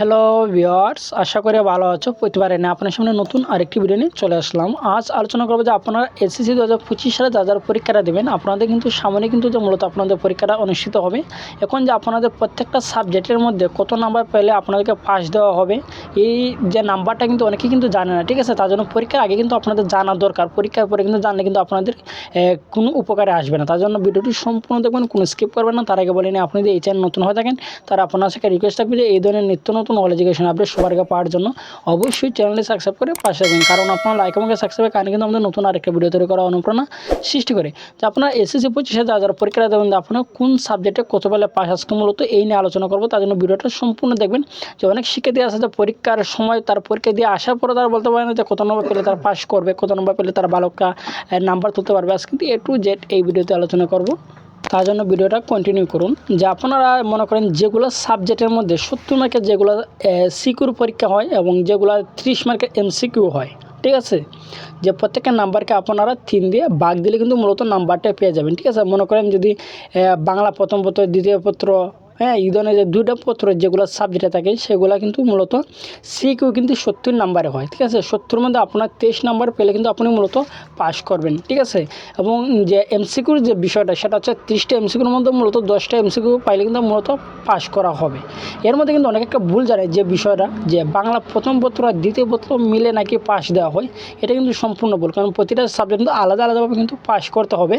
Hello viewers, আশা করি ভালো আছো। প্রতিবারে না আপনার সামনে নতুন আরেকটি ভিডিও নিয়ে চলে আসলাম। আজ আলোচনা করবো যে আপনারা এসএসসি 2025 সালে যারা পরীক্ষাটা দেবেন, আপনাদের কিন্তু সামনে কিন্তু যে মূলত আপনাদের পরীক্ষাটা অনুষ্ঠিত হবে। এখন যে আপনাদের প্রত্যেকটা সাবজেক্টের মধ্যে কত নাম্বার পেলে আপনাদেরকে পাস দেওয়া হবে, এই যে নাম্বারটা কিন্তু অনেকেই কিন্তু জানে না, ঠিক আছে। তার জন্য পরীক্ষার আগে কিন্তু আপনাদের জানা দরকার। পরীক্ষার পরে কিন্তু জানলে কিন্তু আপনাদের কোনো উপকারে আসবে না। তার জন্য ভিডিওটি সম্পূর্ণ দেখবেন, কোনো স্কিপ করবেন না। তার আগে বলিনি, আপনি যদি এই চ্যানেল নতুন হয়ে থাকেন তার আপনার সাথে রিকোয়েস্ট থাকবে যে এই ধরনের নিত্য নতুন অল এডুকেশন আপডেট সবার আগে পাওয়ার জন্য অবশ্যই চ্যানেলটি সাবস্ক্রাইব করে পাশে থাকবেন। কারণ আপনার লাইক এবং সাবস্ক্রাইবের কারণে কিন্তু আমাদের নতুন আরেকটা ভিডিও তৈরি করা অনুপ্রেরণা সৃষ্টি করে। যে আপনার এসএসসি 25 যারা পরীক্ষা দেবেন, আপনার কোন সাবজেক্টে কত বেলা পাস, আজকে মূলত এই নিয়ে আলোচনা করবো। তার জন্য ভিডিওটা সম্পূর্ণ দেখবেন। যে অনেক শিক্ষার্থী আছে যে পরীক্ষার সময় তার পরীক্ষা দিয়ে আসার পরে তারা বলতে পারে না যে কত নম্বর পেলে তারা পাস করবে, কত নম্বর পেলে তারা ভালো নাম্বার তুলতে পারবে। আজ কিন্তু A to Z এই ভিডিওতে আলোচনা করব। তার জন্য ভিডিওটা কন্টিনিউ করুন। যে আপনারা মনে করেন যেগুলো সাবজেক্টের মধ্যে 70 মার্কের যেগুলো সিকিউর পরীক্ষা হয় এবং যেগুলো 30 মার্কের এমসিকিউ হয়, ঠিক আছে। যে প্রত্যেকের নাম্বারকে আপনারা 3 দিয়ে ভাগ দিলে কিন্তু মূলত নাম্বারটা পেয়ে যাবেন, ঠিক আছে। মনে করেন যদি বাংলা প্রথম পত্র, দ্বিতীয় পত্র, এই ধরনের যে দুইটা পত্র যেগুলো সাবজেক্টে থাকে সেগুলো কিন্তু মূলত সিকিউ কিন্তু 70 নাম্বারে হয়, ঠিক আছে। 70-র মধ্যে আপনার 23 নাম্বার পেলে কিন্তু আপনি মূলত পাস করবেন, ঠিক আছে। এবং যে এমসিকিউর যে বিষয়টা সেটা হচ্ছে 30টা এমসিকিউর মধ্যে মূলত 10টা এমসিকিউ পাইলে কিন্তু মূলত পাস করা হবে। এর মধ্যে কিন্তু অনেক একটা ভুল জানে যে বিষয়টা, যে বাংলা প্রথম পত্র আর দ্বিতীয় পত্র মিলে নাকি পাস দেওয়া হয়, এটা কিন্তু সম্পূর্ণ ভুল। কারণ প্রতিটা সাবজেক্ট কিন্তু আলাদা আলাদাভাবে কিন্তু পাস করতে হবে।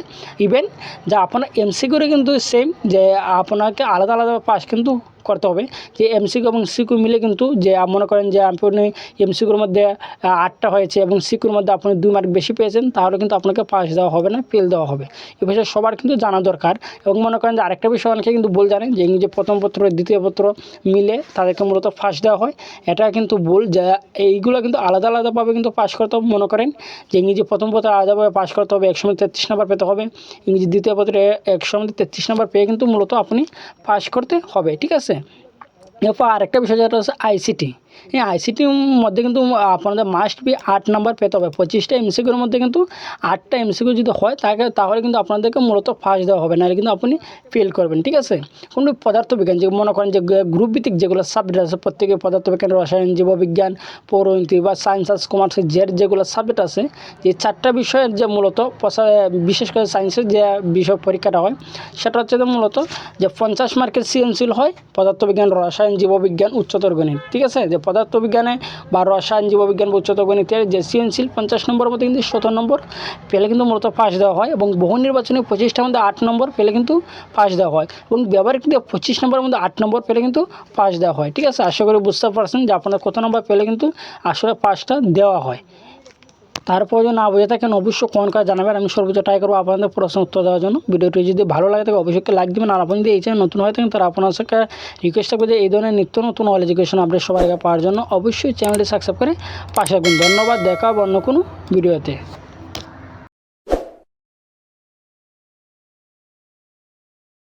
ইভেন যা আপনার এমসিকিউরে কিন্তু সেম, যে আপনাকে আলাদা আলাদা পাস কিন্তু করতে হবে। যে এমসিকিউ এবং সিকিউ মিলে কিন্তু যে মনে করেন যে আপনি এমসিকিউর মধ্যে 8টা হয়েছে এবং সিকিউর মধ্যে আপনি 2 মার্ক বেশি পেয়েছেন, তাহলে কিন্তু আপনাকে পাস দেওয়া হবে না, ফেল দেওয়া হবে। এই বিষয়ে সবার কিন্তু জানা দরকার। এবং মনে করেন যে আরেকটা বিষয় অনেকে কিন্তু ভুল জানেন যে ইংরেজি প্রথম পত্র দ্বিতীয় পত্র মিলে তাদেরকে মূলত ফার্স্ট দেওয়া হয়। এটা কিন্তু ভুল। যে এইগুলো কিন্তু আলাদা আলাদাভাবে কিন্তু পাস করতে হবে। মনে করেন যে ইংরেজি প্রথম পত্রে আলাদাভাবে পাস করতে হবে, 133 নাম্বার পেতে হবে। ইংরেজি দ্বিতীয় পত্রে 133 নাম্বার পেয়ে কিন্তু মূলত আপনি পাস করতে হবে, ঠিক আছে। এরপর আরেকটা বিষয় যেটা হচ্ছে আইসিটি। এই আইসিটির মধ্যে কিন্তু আপনাদের মাস্ট বি 8 নাম্বার পেতে হবে। 25টা এমসিকিউর মধ্যে কিন্তু 8টা এমসিকিউ যদি হয় তাহলে কিন্তু আপনাদেরকে মূলত ফার্স্ট দেওয়া হবে, নাহলে কিন্তু আপনি ফেল করবেন, ঠিক আছে। কিন্তু পদার্থবিজ্ঞান যে মনে করেন যে গ্রুপ ভিত্তিক যেগুলো সাবজেক্ট আছে, প্রত্যেকে পদার্থবিজ্ঞান, রসায়ন, জীববিজ্ঞান, পৌরনীতি বা সায়েন্স আর্টস কমার্স যেগুলো সাবজেক্ট আছে, যে 4টা বিষয়ের যে মূলত বিশেষ করে সায়েন্সের যে বিষয় পরীক্ষাটা হয় সেটা হচ্ছে যে মূলত যে 50 মার্কের সৃজনশীল হয়, পদার্থবিজ্ঞান, রসায়ন, জীববিজ্ঞান, উচ্চতর গণিত, ঠিক আছে। যে পদার্থবিজ্ঞানে বা রসায়ন, জীববিজ্ঞান বা উচ্চতর গণিতের যে সৃজনশীল 50 নম্বরের মধ্যে কিন্তু 17 নম্বর পেলে কিন্তু মূলত পাস দেওয়া হয়। এবং বহু নির্বাচনে 25টার মধ্যে 8 নম্বর পেলে কিন্তু পাস দেওয়া হয়। এবং ব্যবহারিক কিন্তু 25 নম্বরের মধ্যে 8 নম্বর পেলে কিন্তু পাস দেওয়া হয়, ঠিক আছে। আশা করি বুঝতে পারছেন যে আপনার কত নম্বর পেলে কিন্তু আসলে পাসটা দেওয়া হয়। তারপর যদি না বুঝে থাকেন অবশ্যই কমেন্ট করে জানাবেন, আমি সর্বোচ্চ ট্রাই করবো আপনাদের প্রশ্ন উত্তর দেওয়ার জন্য। ভিডিওটি যদি ভালো লাগে থাকে অবশ্যই লাইক দেবেন। আর আপনি যদি এই চ্যানেল নতুন হয়ে থাকেন তারা আপনার সাথে রিকোয়েস্ট থাকবে যে এই ধরনের নিত্য নতুন অল এডুকেশন আপডেট সবার আগে পাওয়ার জন্য অবশ্যই চ্যানেলটি সাবস্ক্রাইব করে পাশে থাকবেন। ধন্যবাদ, দেখা হবে অন্য কোনো ভিডিওতে।